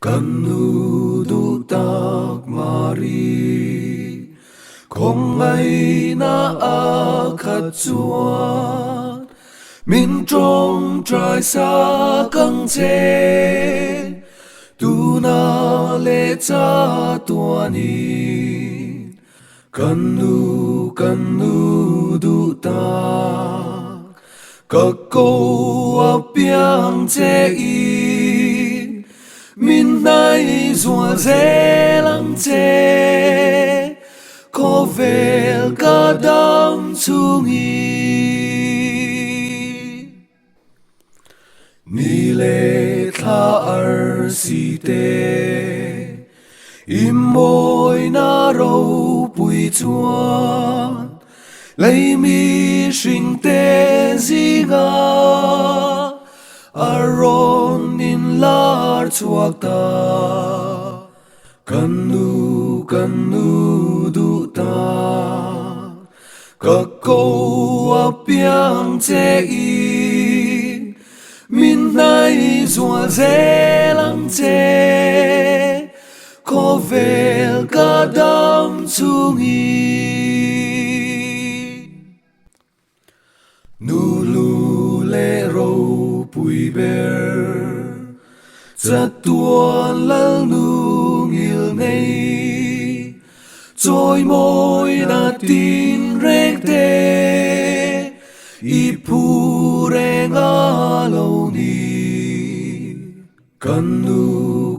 Kanu du tak mari Kong ai na akhat chuan Min trong trai sa căng che Tu na le cha tuan in Kanu du tak Các câu áp biang che in Min nay rùa dễ lắng chê Có về cả đám chung y Ni lệ tha ar si tê Im môi na râu bùi chuan Lấy mi sinh tê di ngà Aron in lar chuak ta Kanu du ta Các câu áp biang che in Min nay rùa dễ lắng chê Có về cả đám chung y Nu lu lệ râu bùi bèr Chát tuan lal nu ngil ngay Trôi môi na tin rek tê I pu reng a lâu ni Kanu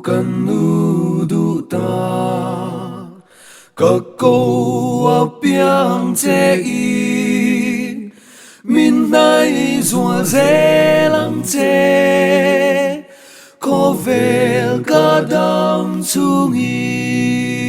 du ta Các câu áp biang che in Min nay rùa dễ lắng chê Có về cả đám chung y